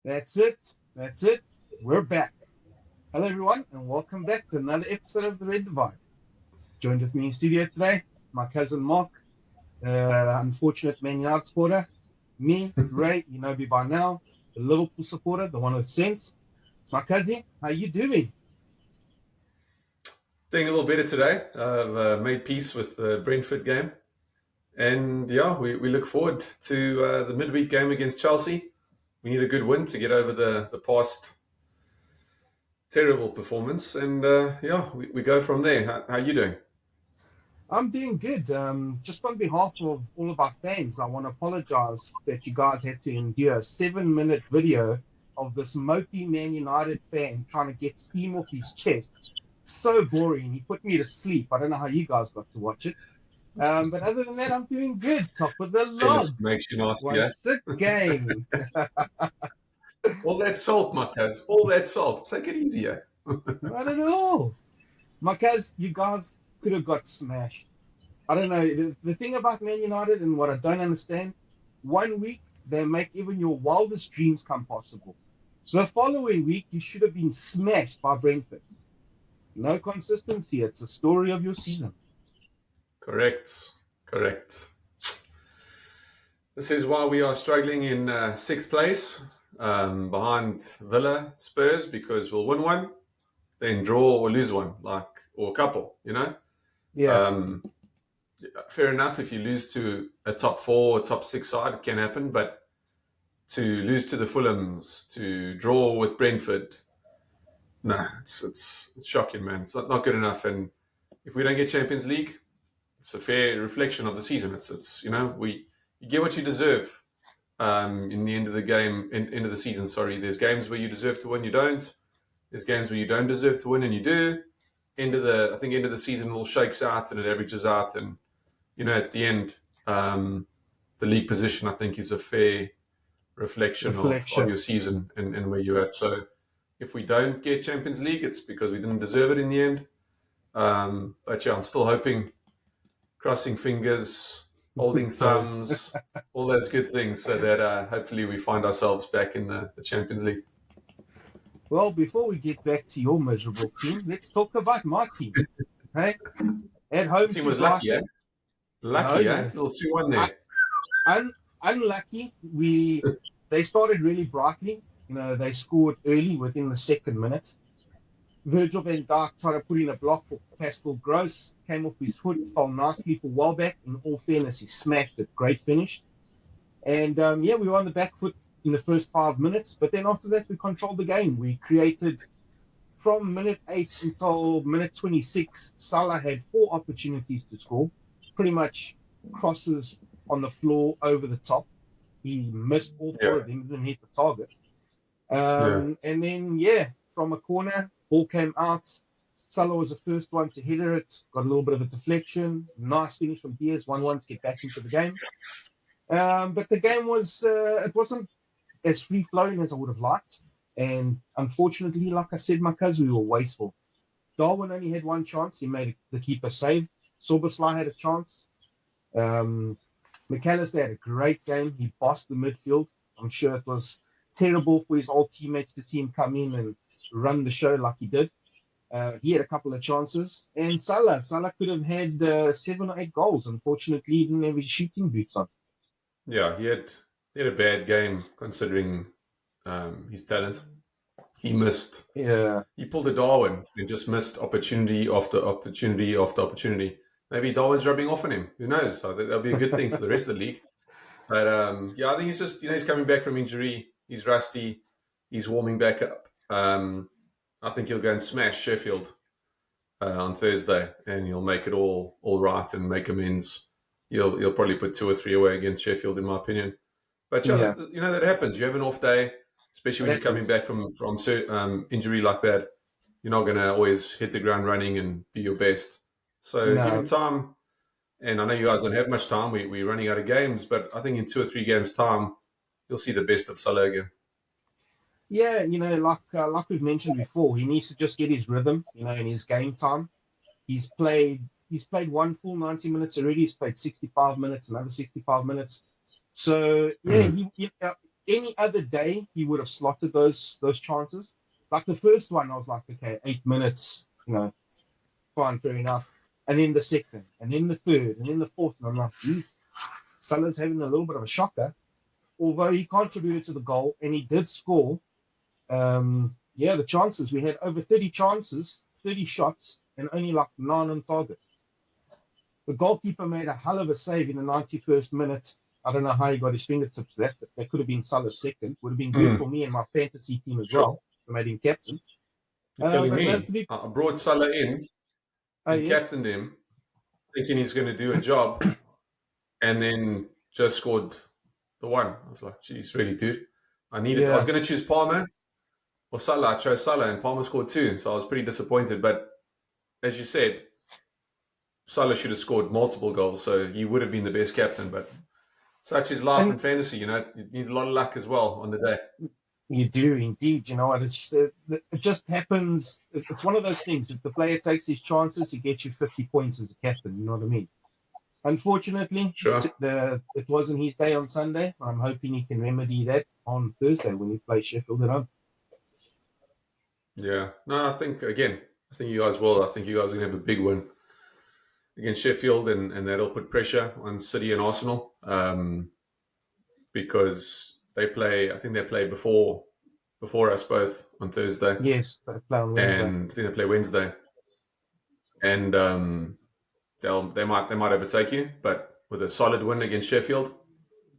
That's it. That's it. We're back. Hello, everyone, and welcome back to another episode of The Red Divide. Joined with me in studio today, my cousin Mark, unfortunate Man United supporter. Me, Ray, you know me by now, the Liverpool supporter, the one with sense. My cousin, how you doing? Doing a little better today. I've made peace with the Brentford game. And yeah, we look forward to the midweek game against Chelsea. We need a good win to get over the past terrible performance. And yeah, we go from there. How are you doing? I'm doing good. Just on behalf of all of our fans, I want to apologize that you guys had to endure a 7-minute video of this mopey Man United fan trying to get steam off his chest. So boring. He put me to sleep. I don't know how you guys got to watch it. But other than that, I'm doing good. Top of the Tennis log. makes you nasty, eh? Once again. All that salt, Marcus. All that salt. Take it easier. Not at all. Marquez, you guys could have got smashed. I don't know. The thing about Man United and what I don't understand, one week they make even your wildest dreams come possible. The following week, you should have been smashed by Brentford. No consistency. It's the story of your season. Correct. Correct. This is why we are struggling in sixth place behind Villa, Spurs, because we'll win one, then draw or lose one, or a couple, Yeah, Um, fair enough, if you lose to a top four or top six side, it can happen, but to lose to the Fulhams, to draw with Brentford, nah, it's shocking, man. It's not good enough. And if we don't get Champions League, it's a fair reflection of the season. It's you get what you deserve. In the end of the game, end of the season, sorry. There's games where you deserve to win, you don't. There's games where you don't deserve to win, and you do. End of the season, it all shakes out and it averages out, and at the end, the league position, I think, is a fair reflection of reflection. your season and where you're at. So if we don't get Champions League, it's because we didn't deserve it in the end. But yeah, I'm still hoping, crossing fingers, holding Toes. thumbs, all those good things, so that hopefully we find ourselves back in the Champions League. Well, before we get back to your miserable team, let's talk about my team. Hey, at The home team to was lucky, eh? Brighton. No, Lucky, eh? no. Little 2-1 I, there. unlucky. They started really brightly. They scored early within the second minute. Virgil van Dijk tried to put in a block for Pascal Gross, came off his foot, fell nicely for Welbeck. In all fairness, he smashed it. Great finish. And yeah, we were on the back foot in the first 5 minutes, but then after that, we controlled the game. We created from minute 8 until minute 26. Salah had 4 opportunities to score, pretty much crosses on the floor over the top. He missed all 4 Yeah, of them, didn't hit the target. yeah, And then, yeah, from a corner, ball came out. Salah was the first one to header it, got a little bit of a deflection. Nice finish from Diaz, 1-1 to get back into the game. But the game it wasn't as free flowing as I would have liked. And unfortunately, like I said, my cousin, we were wasteful. Darwin only had one chance. He made the keeper save. Soberslai had a chance. McAllister had a great game. He bossed the midfield. I'm sure it was terrible for his old teammates to see him come in and run the show like he did. He had a couple of chances. And Salah could have had 7 or 8 goals. Unfortunately, he didn't have his shooting boots on. yeah. He had a bad game considering his talent. He missed. Yeah, He pulled a Darwin and just missed opportunity after opportunity after opportunity. Maybe Darwin's rubbing off on him. Who knows? So that'll be a good thing for the rest of the league. But yeah, I think he's just, he's coming back from injury. He's rusty. He's warming back up. I think he'll go and smash Sheffield on Thursday, and he'll make it all right and make amends. He'll probably put 2 or 3 away against Sheffield, in my opinion. But yeah, yeah, that happens. You have an off day, especially it when you're coming happens. back from injury like that. You're not going to always hit the ground running and be your best. So give him No, time. And I know you guys don't have much time. We're running out of games, but I think in 2 or 3 games' time, you'll see the best of Salah again. yeah, like we've mentioned before, he needs to just get his rhythm, in his game time. He's played one full 90 minutes already. He's played 65 minutes, another 65 minutes. So yeah, Mm. Any other day, he would have slotted those chances. Like the first one, I was like, okay, 8 minutes, fine, fair enough. And then the second, and then the third, and then the fourth, and I'm like, geez, Salah's having a little bit of a shocker. Although he contributed to the goal and he did score, the chances, we had over 30 chances, 30 shots, and only like 9 on target. The goalkeeper made a hell of a save in the 91st minute. I don't know how he got his fingertips there, but that could have been Salah's second. Would have been good for me and my fantasy team as well. So I made him captain. You're telling me I brought Salah in and captained him, thinking he's going to do a job, and then just scored the one. I was like, geez, really, dude? I was going to choose Palmer or Salah. I chose Salah, and Palmer scored 2. So I was pretty disappointed. But as you said, Salah should have scored multiple goals, so he would have been the best captain. But such is life in fantasy, you need a lot of luck as well on the day. You do indeed, it just happens. It's one of those things. If the player takes his chances, he gets you 50 points as a captain. You know what I mean? Unfortunately, it wasn't his day on Sunday. I'm hoping he can remedy that on Thursday when he plays Sheffield at home. Yeah. No, I think you guys will. I think you guys are going to have a big win against Sheffield, and that'll put pressure on City and Arsenal because they play. I think they play before us both on Thursday. Yes, they play on Wednesday. And I think they play Wednesday. And they might overtake you, but with a solid win against Sheffield,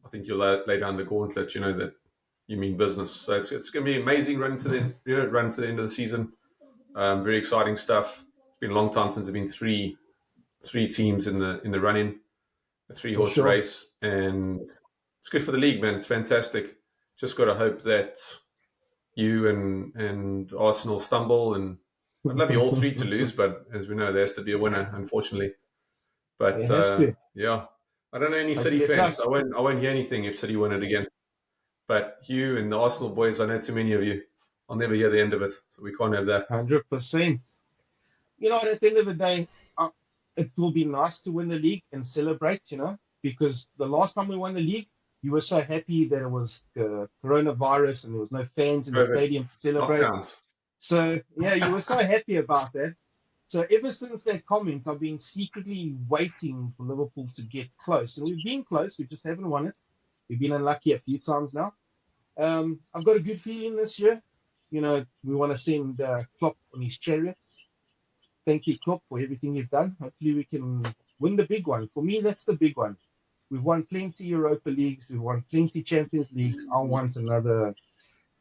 I think you'll lay down the gauntlet. That you mean business. So it's going to be amazing run to the end of the season. Very exciting stuff. It's been a long time since there've been three teams in the run-in, a 3-horse race, and it's good for the league, man. It's fantastic. Just got to hope that you and Arsenal stumble, and I'd love you all 3 to lose, but as we know, there has to be a winner, unfortunately. But I don't know any City fans. I won't hear anything if City win it again. But you and the Arsenal boys, I know too many of you. I'll never hear the end of it, so we can't have that. 100%. At the end of the day, it will be nice to win the league and celebrate, because the last time we won the league, you were so happy that it was coronavirus and there was no fans in the stadium to celebrate. Lockdowns. So, you were so happy about that. So ever since that comment, I've been secretly waiting for Liverpool to get close. And we've been close. We just haven't won it. We've been unlucky a few times now. I've got a good feeling this year. We want to send Klopp on his chariot. Thank you, Klopp, for everything you've done. Hopefully we can win the big one. For me, that's the big one. We've won plenty Europa Leagues. We've won plenty Champions Leagues. I want another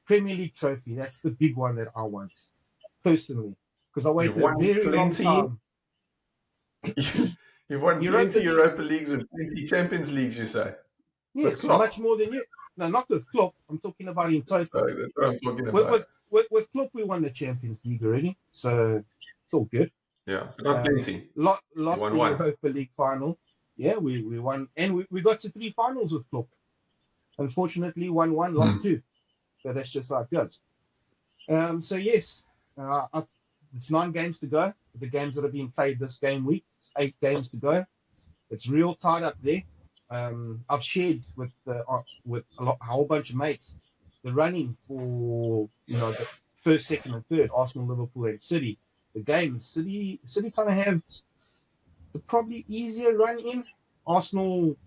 Premier League trophy. That's the big one that I want, personally. Because I waited a very long time. You've won plenty Europa Leagues and plenty Champions Leagues, you say? Yes, much more than you. No, not with Klopp. I'm talking about in total. So that's what I'm talking about. With Klopp, we won the Champions League already, so it's all good. Yeah, not plenty. Lost the Europa League final. Yeah, we won, and we got to 3 finals with Klopp. Unfortunately, won 1, lost 2. So that's just how it goes. So yes, it's 9 games to go. The games that are being played this game week, it's 8 games to go. It's real tight up there. I've shared with a whole bunch of mates the running for the first, second, and third, Arsenal, Liverpool, and City. The games, City kind of have the probably easier run in. Arsenal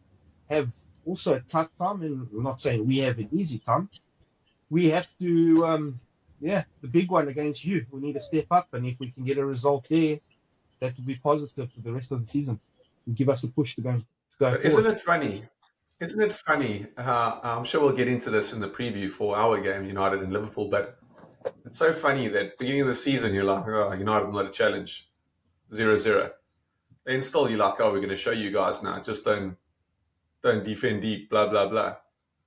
have also a tough time, and I'm not saying we have an easy time. We have to, the big one against you. We need to step up, and if we can get a result there, that will be positive for the rest of the season and give us a push to go. But isn't it funny? I'm sure we'll get into this in the preview for our game, United and Liverpool, but it's so funny that beginning of the season, you're like, oh, United's not a challenge, 0-0. Then still you're like, oh, we're going to show you guys now. Just don't defend deep, blah, blah, blah.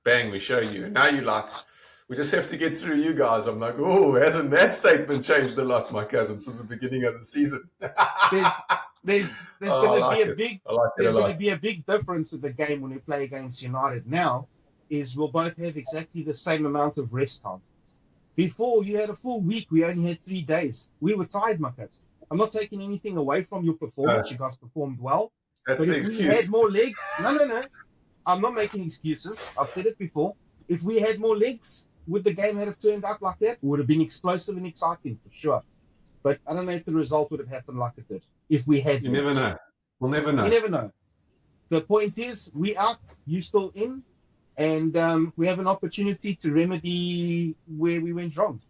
Bang, we show you. And now you're like, we just have to get through you guys. I'm like, oh, hasn't that statement changed a lot, my cousin, since the beginning of the season? There's going to be a big difference with the game when we play against United now, is we'll both have exactly the same amount of rest time. Before, you had a full week. We only had 3 days. We were tired, my cousin. I'm not taking anything away from your performance. You guys performed well. That's but the if excuse. we had more legs... No. I'm not making excuses. I've said it before. If we had more legs, would the game have turned out like that? Would have been explosive and exciting for sure. But I don't know if the result would have happened like it did if we had You legs. never know. We'll never know. You never know. The point is, we out, you still in, and we have an opportunity to remedy where we went wrong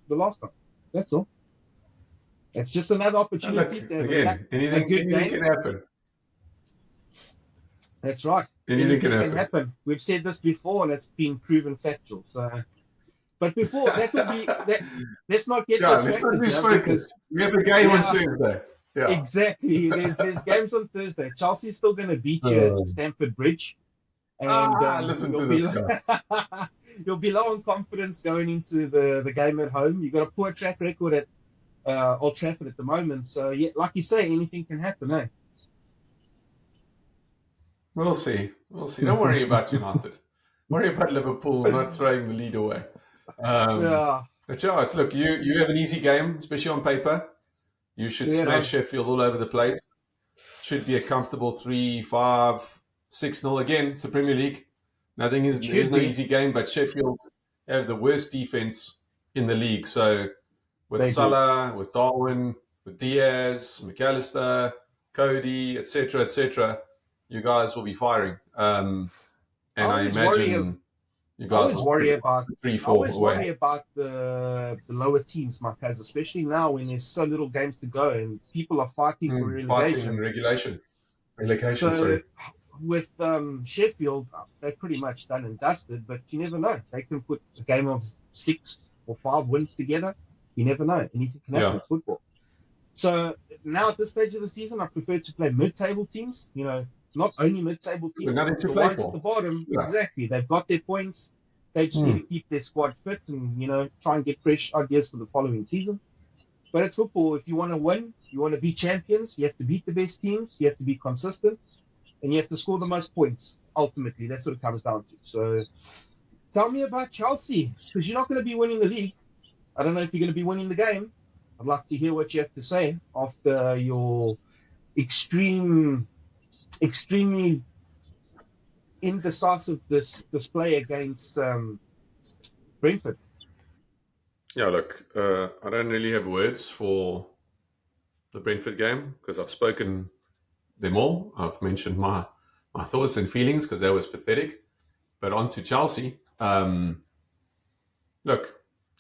the last time. That's all. It's just another opportunity Look, to have again, anything can happen. That's right. Anything can happen. We've said this before, and it's been proven factual. So, but before that would be that. Let's not get distracted. Let's not be focused. We have a game on Thursday. Yeah. Exactly. There's games on Thursday. Chelsea's still going to beat you at Stamford Bridge. And listen to this guy. You'll be low on confidence going into the game at home. You've got a poor track record at Old Trafford at the moment. So, yeah, like you say, anything can happen, eh? We'll see. Don't worry about United. Worry about Liverpool not throwing the lead away. But Charles, look, you have an easy game, especially on paper. You should smash Sheffield all over the place. Should be a comfortable 3-5, 6-0 again. It's the Premier League. There's no easy game, but Sheffield have the worst defense in the league. So with Salah, with Darwin, with Diaz, McAllister, Cody, etc., you guys will be firing. And I imagine you guys will worry about 3-4 I always away. worry about the lower teams, Marcus, especially now when there's so little games to go and people are fighting for relegation. So, with Sheffield, they're pretty much done and dusted, but you never know. They can put a game of 6 or 5 wins together. You never know. Anything can happen. It's football. So now at this stage of the season, I prefer to play mid-table teams. Not only mid-table teams, nothing to the play ones for. at the bottom. Yeah. Exactly. They've got their points. They just need to keep their squad fit and, try and get fresh ideas for the following season. But it's football. If you want to win, you want to be champions, you have to beat the best teams, you have to be consistent, and you have to score the most points. Ultimately, that's what it comes down to. So tell me about Chelsea, because you're not going to be winning the league. I don't know if you're going to be winning the game. I'd like to hear what you have to say after your extremely indecisive display against Brentford. Yeah, look, I don't really have words for the Brentford game because I've spoken them all. I've mentioned my thoughts and feelings because that was pathetic. But on to Chelsea. Look,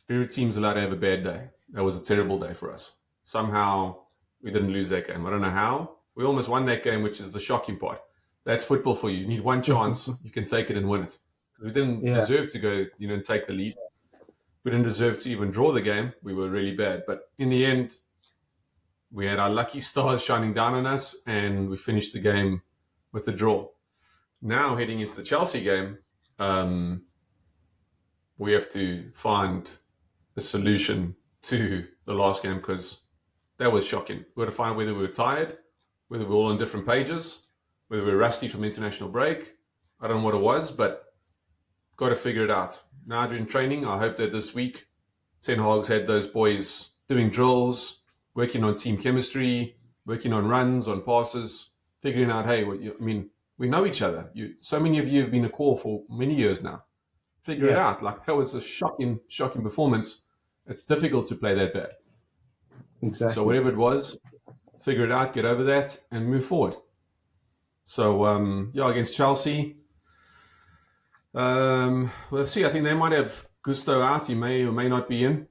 every team's allowed to have a bad day. That was a terrible day for us. Somehow we didn't lose that game. I don't know how. We almost won that game, which is the shocking part. That's football for you. You need one chance. You can take it and win it. We didn't deserve to go, and take the lead. We didn't deserve to even draw the game. We were really bad. But in the end, we had our lucky stars shining down on us, and we finished the game with a draw. Now, heading into the Chelsea game, we have to find a solution to the last game because that was shocking. We had to find whether we were tired, whether we were all on different pages, whether we were rusty from international break. I don't know what it was, but got to figure it out. Now during training, I hope that this week, Ten Hag's had those boys doing drills, working on team chemistry, working on runs, on passes, figuring out, hey, we know each other. So many of you have been a call for many years now. Figure it out. Like, that was a shocking performance. It's difficult to play that bad. Exactly. So whatever it was, figure it out, get over that, and move forward. So, against Chelsea, let's see. I think they might have Gusto out. He may or may not be in,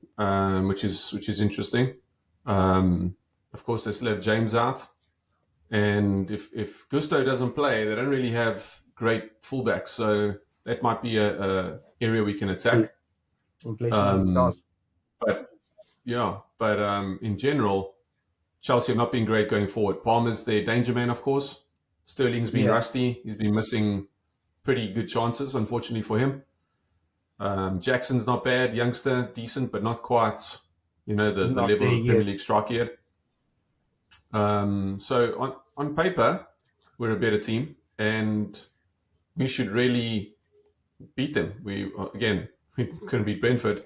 which is interesting. Of course, they still have James out. And if Gusto doesn't play, they don't really have great fullbacks. So that might be a area we can attack. But in general, Chelsea have not been great going forward. Palmer's their danger man, of course. Sterling's been rusty. He's been missing pretty good chances, unfortunately for him. Jackson's not bad, youngster, decent, but not quite, the level of Premier League striker yet. So on paper, we're a better team, and we should really beat them. We couldn't beat Brentford.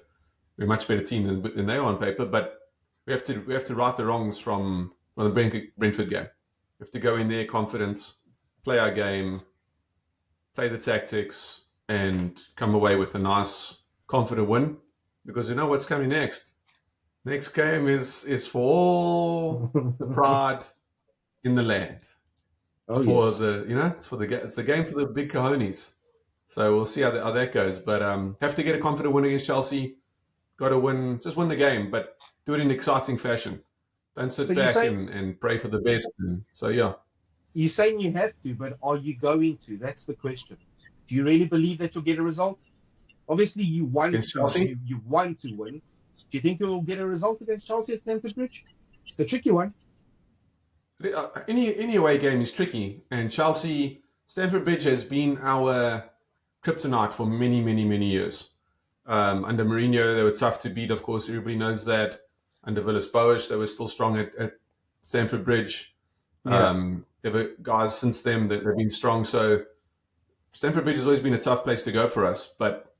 We're a much better team than they are on paper, but we have to right the wrongs from the Brentford game. We have to go in there confident, play our game, play the tactics, and come away with a nice, confident win, because you know what's coming next. Next game is for all the pride in the land. It's Oh, for yes. the it's the game for the big cojones. So we'll see how that goes. But have to get a confident win against Chelsea. Got to win, just win the game, but do it in exciting fashion. Don't So sit back and pray for the best. And so yeah, you're saying you have to, but are you going to? That's the question. Do you really believe that you'll get a result? Obviously, against Chelsea. you want to win. Do you think you'll get a result against Chelsea at Stamford Bridge? It's a tricky one. Any away game is tricky, and Stamford Bridge has been our kryptonite for many, many, many years. Under Mourinho, they were tough to beat. Of course, everybody knows that. Under Villas-Boas, they were still strong at Stamford Bridge. Yeah. Guys since then, they've been strong. So Stamford Bridge has always been a tough place to go for us. But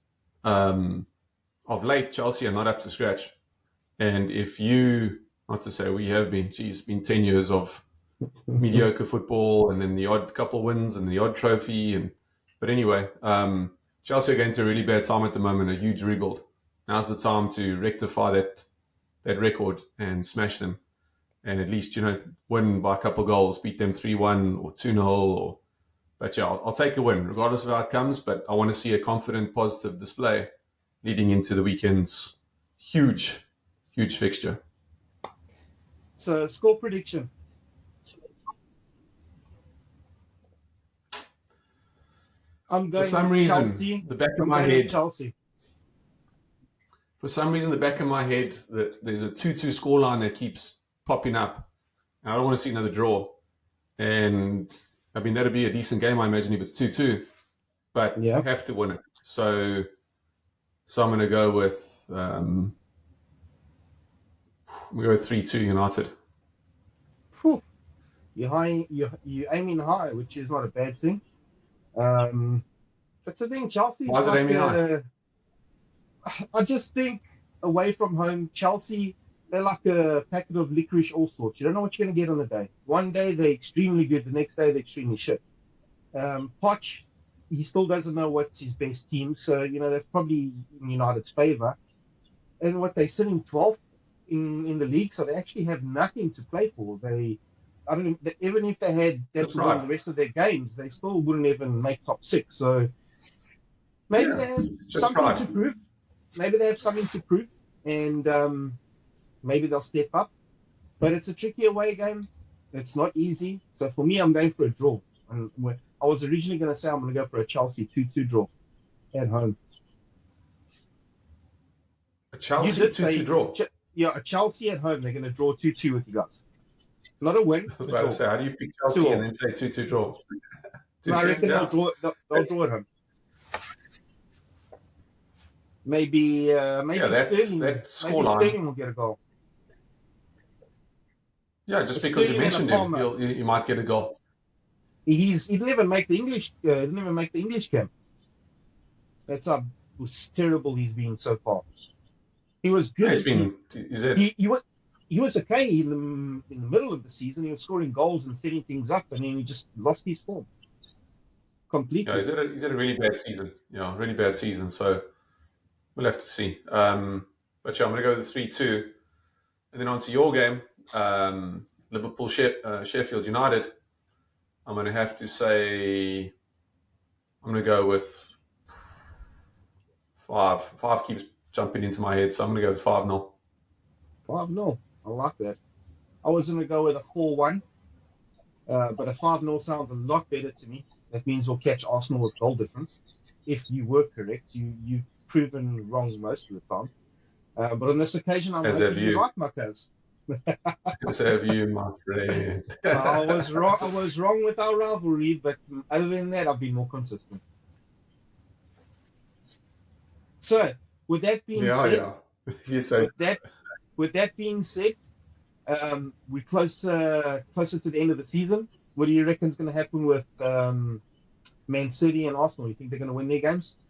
of late, Chelsea are not up to scratch. And if you, not to say we have been, it's been 10 years of mediocre football, and then the odd couple wins and the odd trophy. But anyway, Chelsea are going through a really bad time at the moment, a huge rebuild. Now's the time to rectify that record and smash them, and at least win by a couple goals, beat them 3-1 or 2-0. But yeah, I'll take a win regardless of how it comes. But I want to see a confident, positive display leading into the weekend's huge fixture. So, score prediction. I'm going for some reason, Chelsea. the back of I'm my going head. Chelsea. For some reason, the back of my head, there's a 2-2 scoreline that keeps popping up. And I don't want to see another draw. And I mean, that'd be a decent game, I imagine, if it's 2-2. But Yeah. have to win it. So I'm going to go with 3-2 United. Whew. You're aiming high, which is not a bad thing. That's the thing. Chelsea. Why is it aiming high? I just think away from home, Chelsea, they're like a packet of licorice all sorts. You don't know what you're going to get on the day. One day they're extremely good, the next day they're extremely shit. Poch, he still doesn't know what's his best team, so that's probably in United's favour. And what they're sitting 12th in the league, so they actually have nothing to play for. Even if they had that to win the rest of their games, they still wouldn't even make top 6. So maybe they have something to prove. Maybe they have something to prove, and maybe they'll step up. But it's a tricky away game. It's not easy. So for me, I'm going for a draw. And I was originally going to say I'm going to go for a Chelsea 2-2 draw at home. A Chelsea 2-2 draw? Yeah, a Chelsea at home. They're going to draw 2-2 with you guys. Not a win. I was about to say, how do you pick Chelsea and then say 2-2 draw? I reckon they'll draw at home. Maybe Sterling will get a goal. Yeah, just because you mentioned him, you might get a goal. He didn't even make the English camp. That's how terrible he's been so far. He was good. He was okay in the middle of the season. He was scoring goals and setting things up, and then he just lost his form completely. Yeah, he's had a really bad season. Yeah, really bad season. So we'll have to see. But yeah, I'm going to go with the 3-2. And then on to your game, Liverpool Sheffield United. I'm going to have to say, I'm going to go with 5. 5 keeps jumping into my head, so I'm going to go with 5-0. 5-0. I like that. I was going to go with a 4-1, but a 5-0 sounds a lot better to me. That means we'll catch Arsenal with goal difference. If you were correct, you've proven wrong most of the time. But on this occasion, I'm hoping you like my cuz. As have you, my friend. I was wrong with our rivalry, but other than that, I've been more consistent. So, with that being said, You say. With that being said, we're closer to the end of the season. What do you reckon is going to happen with Man City and Arsenal? You think they're going to win their games?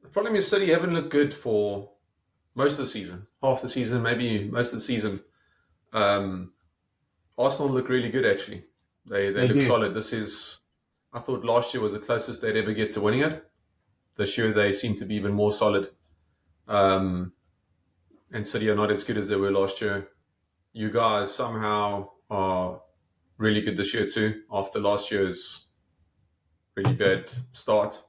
The problem is City haven't looked good for most of the season. Half the season, maybe most of the season. Arsenal look really good, actually. They look solid. This is I thought last year was the closest they'd ever get to winning it. This year they seem to be even more solid. And City are not as good as they were last year. You guys somehow are really good this year too, after last year's really bad start.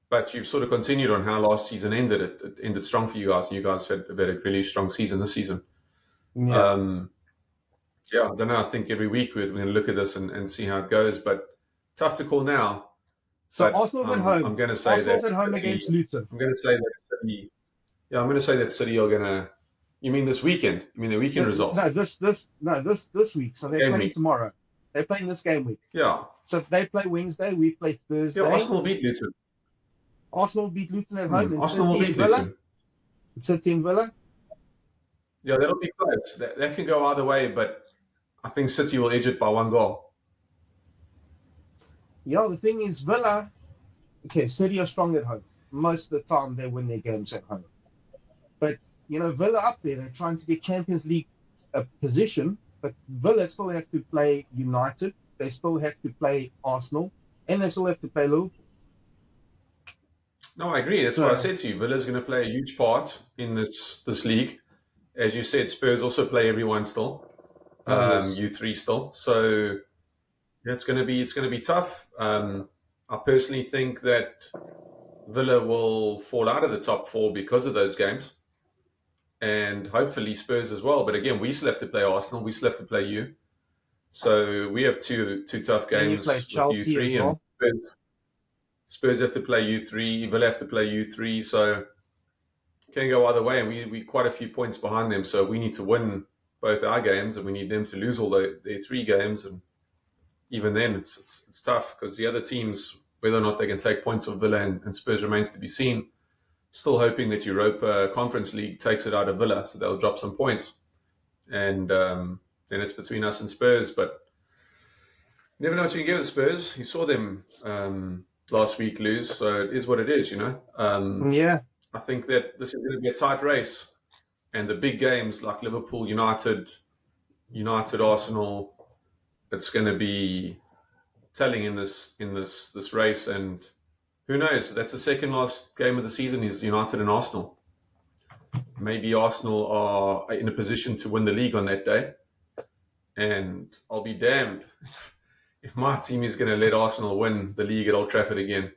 But you've sort of continued on how last season ended. It ended strong for you guys. You guys had a really strong season this season. Yeah. Yeah, I don't know. I think every week we're going to look at this and see how it goes. But tough to call now. So But Arsenal's at home. I'm going to say Arsenal's that at home City, against Luton. I'm going to say that City. Yeah, I'm going to say that City are going to. You mean this weekend? You mean the weekend results? No, this week. So they're Game playing week. tomorrow. They're playing this game week. Yeah. So they play Wednesday. We play Thursday. Yeah, Arsenal beat Luton. Arsenal beat Luton at home. Arsenal will beat Luton. City and Villa. Yeah, that'll be close. That can go either way, but I think City will edge it by 1 goal. Yeah, the thing is, Villa. Okay, City are strong at home. Most of the time, they win their games at home. But Villa up there, they're trying to get Champions League position. But Villa still have to play United. They still have to play Arsenal, and they still have to play Liverpool. No, I agree. That's what I said to you. Villa's going to play a huge part in this league. As you said, Spurs also play everyone still. Yes. U3 still. So it's going to be tough. I personally think that Villa will fall out of the top 4 because of those games, and hopefully Spurs as well. But again, we still have to play Arsenal. We still have to play you. So we have two tough games with U3 well. and Spurs have to play U3. Villa have to play U3. So can go either way, and we quite a few points behind them. So we need to win both our games, and we need them to lose all their 3 games. And even then, it's tough because the other teams, whether or not they can take points of Villa and Spurs remains to be seen. Still hoping that Europa Conference League takes it out of Villa, so they'll drop some points. And then it's between us and Spurs. But you never know what you can get with Spurs. You saw them last week lose, so it is what it is, Yeah. I think that this is going to be a tight race. And the big games like Liverpool, United, Arsenal, it's going to be telling in this race. And who knows? That's the second last game of the season is United and Arsenal. Maybe Arsenal are in a position to win the league on that day. And I'll be damned if my team is going to let Arsenal win the league at Old Trafford again.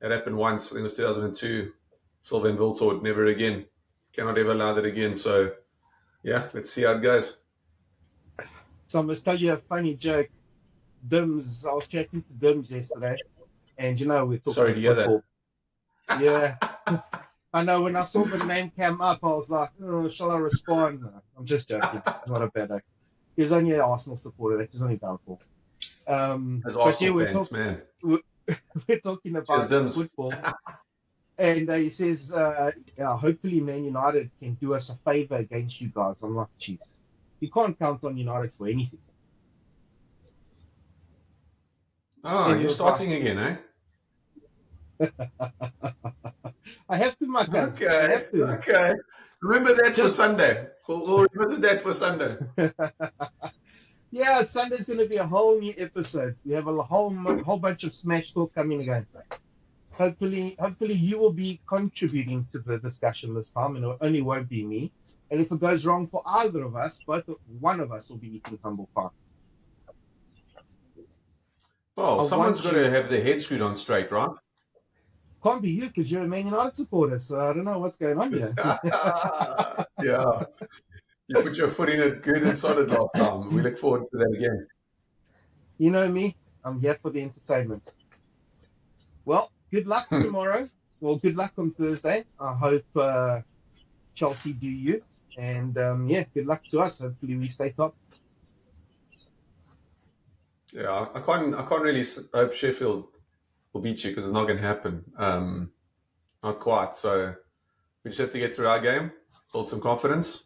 That happened once. I think it was 2002. Sylvain Wiltord, never again. Cannot ever allow that again. So, yeah, let's see how it goes. So I must tell you a funny joke. Dims, I was chatting to Dims yesterday, and we're talking Sorry to hear football. that. Yeah. I know when I saw the name come up, I was like, oh, shall I respond? No, I'm just joking. Not a bad day. He's only an Arsenal supporter. That's his only downfall. As Arsenal fans, man. We're talking about football. And he says, hopefully Man United can do us a favor against you guys. I'm like, jeez. You can't count on United for anything. Oh, you're starting again, eh? I have to, my guys. Okay. Remember that for Sunday. We'll revisit that for Sunday. Yeah, Sunday's going to be a whole new episode. We have a whole bunch of Smash Talk coming again. Hopefully you will be contributing to the discussion this time, and it only won't be me. And if it goes wrong for either of us, one of us will be eating humble pie. Oh, someone's got to have their head screwed on straight, right? Can't be you because you're a Man United supporter, so I don't know what's going on here. Yeah. You put your foot in it good and solid last time. We look forward to that again. You know me. I'm here for the entertainment. Well, good luck tomorrow. Well, good luck on Thursday. I hope Chelsea do you. And, good luck to us. Hopefully we stay top. Yeah, I can't really hope Sheffield will beat you because it's not going to happen. Not quite. So we just have to get through our game, build some confidence,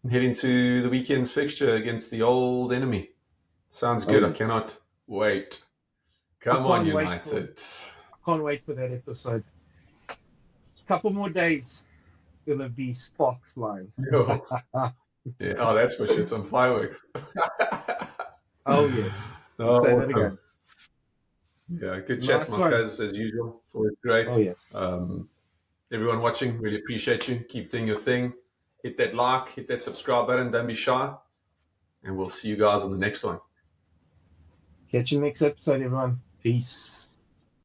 and head into the weekend's fixture against the old enemy. Sounds good. I cannot wait. Come on, United. I can't wait for that episode. A couple more days. It's going to be sparks flying. Yeah, that's for sure. Some fireworks. Oh, yes. Oh, say that again. Yeah, good chat, Nice one. Marquez, as usual. It's always great. Oh, yes. Everyone watching, really appreciate you. Keep doing your thing. Hit that like, hit that subscribe button. Don't be shy. And we'll see you guys on the next one. Catch you next episode, everyone. Peace.